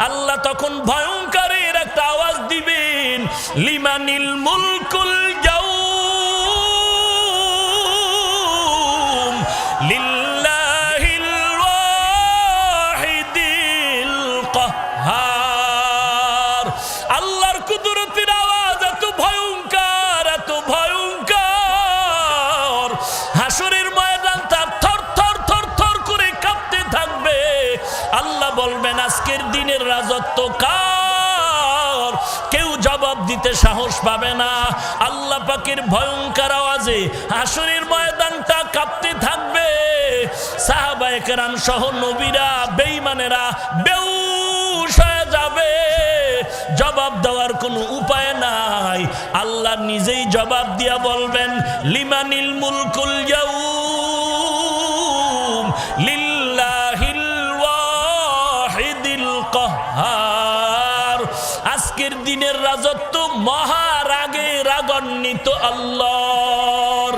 আল্লাহ তখন ভয়ঙ্করের একটা আওয়াজ দিবেন, লিমানিল মুলকুল ইয়াউম লিল্লাহিল ওয়াহিদিল কাহ্হার। আল্লাহর কুদরতের আওয়াজ এত ভয়ঙ্কর, এত ভয়ঙ্কর, হাসরের ময়দানটা থর থর থর থর করে কাঁপতে থাকবে। আল্লাহ বলবেন আজকের দিনের রাজত্ব কার? কেউ জবাব দিতে সাহস পাবে না। আল্লাহ পাকের ভয়ঙ্কর আওয়াজে হাসরের ময়দানটা কাঁপতে থাকবে। সাহাবায়ে কেরাম সহ নবীরা, বেঈমানেরা বেহুশ হয়ে যাবে। জবাব দেওয়ার কোনো উপায় নাই। আল্লাহ নিজেই জবাব দিয়া বলবেন, লিমানিল মুলকুল ইয়াউম লিল্লাহিল ওয়াহিদিল কাহ্হার। আজকের দিনের রাজত্ব মহারাগে রাগান্বিত আল্লাহর।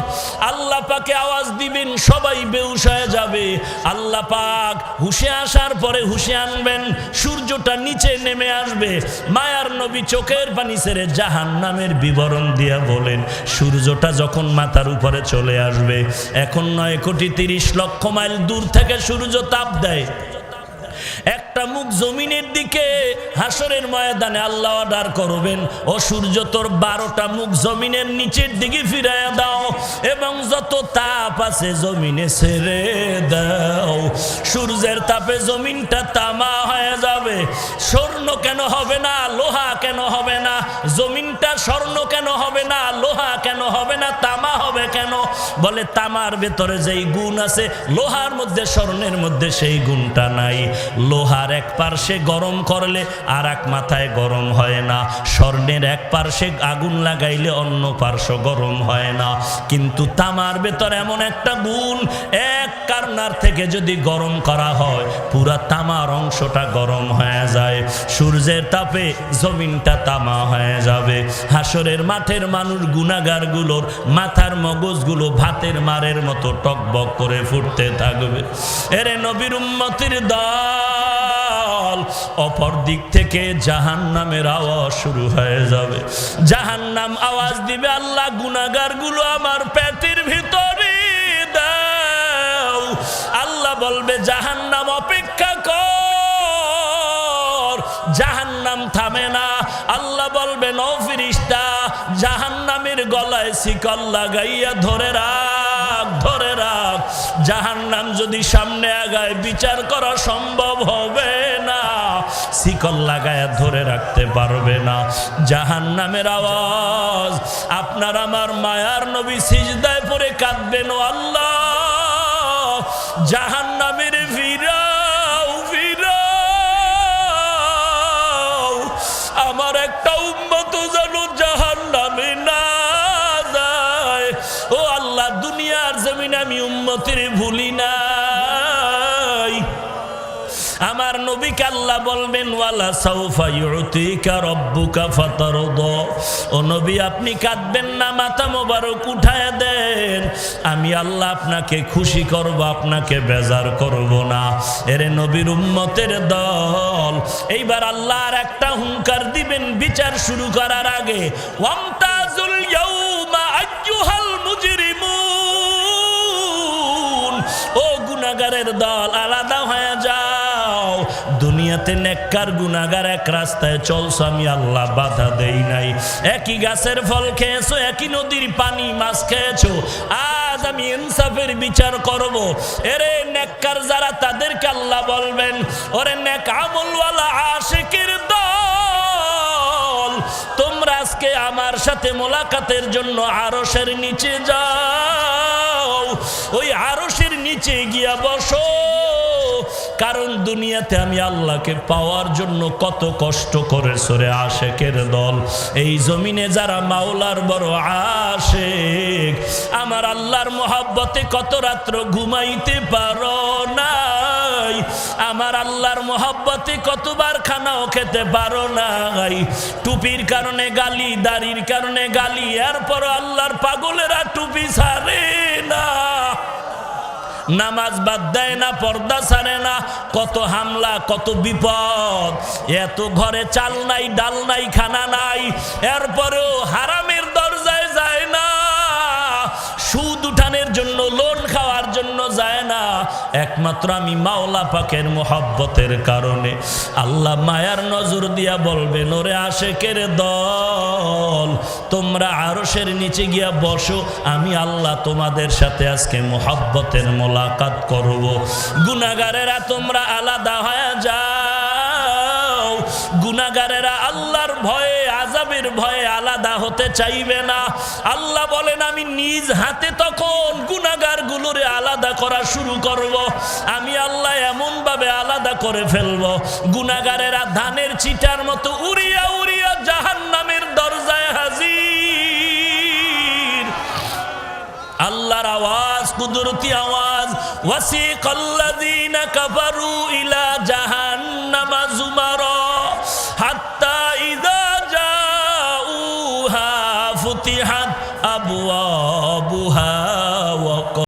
আল্লাহ পাকে আওয়াজ দিবেন, সবাই বেহুশ হয়ে যাবে। আল্লাহ পাক হুশে আসার পরে হুশে আনবেন, সূর্যটা নিচে নেমে আসবে। মায়ার নবী চোখের পানি ছেড়ে জাহান্নামের বিবরণ দিয়া বলেন, সূর্যটা যখন মাথার উপরে চলে আসবে, এখন 9,30,00,000 মাইল দূর থেকে সূর্য তাপ দেয়। একটা মুখ জমিনের দিকে, হাসরের ময়দানে আল্লাহ অর্ডার করবেন, ও সূর্য তোর 12টা মুখ জমিনের নিচের দিকে ফিরাইয়া দাও এবং যত তাপ আছে জমিনে ছেড়ে দাও। সূর্যের তাপে জমিনটা তামা হয়ে যাবে। স্বর্ণ কেন হবে না? লোহা কেন হবে না? জমিনটা স্বর্ণ কেন হবে না? লোহা কেন হবে না? তামা হবে কেন? বলে তামার ভেতরে যেই গুণ আছে লোহার মধ্যে, স্বর্ণের মধ্যে সেই গুণটা নাই। লোহার এক পার্শ্বে গরম করলে আর এক মাথায় গরম হয় না। স্বর্ণের এক পার্শ্বে আগুন লাগাইলে অন্য পার্শ্ব গরম হয় না। কিন্তু তামার ভেতর এমন একটা গুণ, এক কারনার থেকে যদি গরম করা হয় পুরা তামার অংশটা গরম হয়ে যায়। সূর্যের তাপে জমিনটা তামা হয়ে যাবে। হাসরের মাঠের মানুষ গুনাহগারগুলোর মাথার মগজগুলো ভাতের মারের মতো টকবক করে ফুটতে থাকবে। এরে নবীর উম্মতের দল, অপর দিক থেকে জাহান্নামের আওয়াজ শুরু হয়ে যাবে। জাহান্নাম আওয়াজ দিবে, আল্লাহ গুনাহগারগুলো আমার পেটের ভিতরে দাও। আল্লাহ বলবে, জাহান্নাম অপেক্ষা কর। জাহান্নাম থামে না। আল্লাহ বলবেন, ও ফেরেশতা, জাহান্নামের গলায় শিকল লাগাইয়া ধরে রাখ, ধরে রাখ। জাহান্নাম যদি সামনে আগায় বিচার করা সম্ভব হবে না, শিকল লাগায়া ধরে রাখতে পারবে না। জাহান্নামের আওয়াজ, আপনার আমার মায়ার নবী সিজদায় পড়ে কাঁদবেন, ও আল্লাহ জাহান্নামের ফিরাও, ফিরাও। আমার একটা উম্মত যেন জাহান্নামে না যায়। ও আল্লাহ, দুনিয়ার জমিনে আমি উম্মতের ভুলি নাই। আমার নবীকে আল্লাহ বলবেন, ওয়ালা সাউফা ইউতিকা রাব্বুকা ফাতারদা। ও নবী, আপনি কাঁদবেন না, মাথা মোবারক উঠায় দেন। আমি আল্লাহ আপনাকে খুশি করব, আপনাকে বেজার করব না। এরে নবীর উম্মতের দল, এইবার আল্লাহর একটা হুঙ্কার দিবেন বিচার শুরু করার আগে, ওয়ামতাজুল ইয়াউমা আইয়ুহাল মুজরিমুন। ও গুনাহগারের দল, আলাদা হয়ে যাও। দুনিয়াতে নেককার গুনাহগার এক রাস্তায় চলছো, আমি আল্লাহ বাধা দেই নাই। একই গাছের ফল খেয়েছো, একই নদীর পানি মাছ খেয়েছো। আজ আমি ইনসাফের বিচার করব। এরে নেককার যারা, তাদেরকে আল্লাহ বলবেন, ওরে নেক আমলওয়ালা আশিকের দল, তোমরা আজকে আমার সাথে মোলাকাতের জন্য আরশের নিচে যাও। ওই আরশের নিচে গিয়া বসো। কারণ দুনিয়াতে আমি আল্লাহকে পাওয়ার জন্য কত কষ্ট করেছো রে আশেকের দল। এই জমিনে যারা মাওলার বড় আশেক, আমার আল্লাহর মোহাব্বতে কত রাত্র ঘুমাইতে পারো নাই। আমার আল্লাহর মোহাব্বতে কতবার খানাও খেতে পারো নাই। টুপির কারণে গালি, দাড়ির কারণে গালি, এরপর আল্লাহর পাগলেরা টুপি ছাড়ে না। নামাজ বাদ দেয় না, পর্দা ছাড়ে না, কত হামলা, কত বিপদ। এত ঘরে চাল নাই, ডাল নাই, খানা নাই, এরপরেও হারামের দরজায় যায় না, সুদ উঠানের জন্য, লোন খাওয়ার জন্য যায় না। একমাত্র আমি মাওলা পাকের মোহাব্বতের কারণে। আল্লাহ মায়ার নজর দিয়া বলবেন, ওরে আশেকের দল, তোমরা আরশের নিচে গিয়া বসো, আমি আল্লাহ তোমাদের সাথে আজকে মোহাব্বতের মোলাকাত করব। গুনাহগারেরা তোমরা আলাদা হয়ে যাও। গুনাহগারেরা আল্লাহর ভয়ে, আযাবের ভয়ে আলাদা হতে চাইবে না। আল্লাহ বলেন, আমি নিজ হাতে তখন গুনাহগার গুলোরে আলাদা করা শুরু করব। আমি আল্লাহ এমন ভাবে আলাদা করে ফেলব, গুনাহগারেরা ধানের চিটার মতো উড়িয়া উড়িয়া জাহান্নামের দরজায় হাজির। আল্লাহর আওয়াজ, কুদরতি আওয়াজ, ওয়াসিকাল্লাযীনা কাফারু ইলা জাহান্নামা যুমারা হাত্তা ইযা জাউহা ফুতিহাত আবওয়াবুহা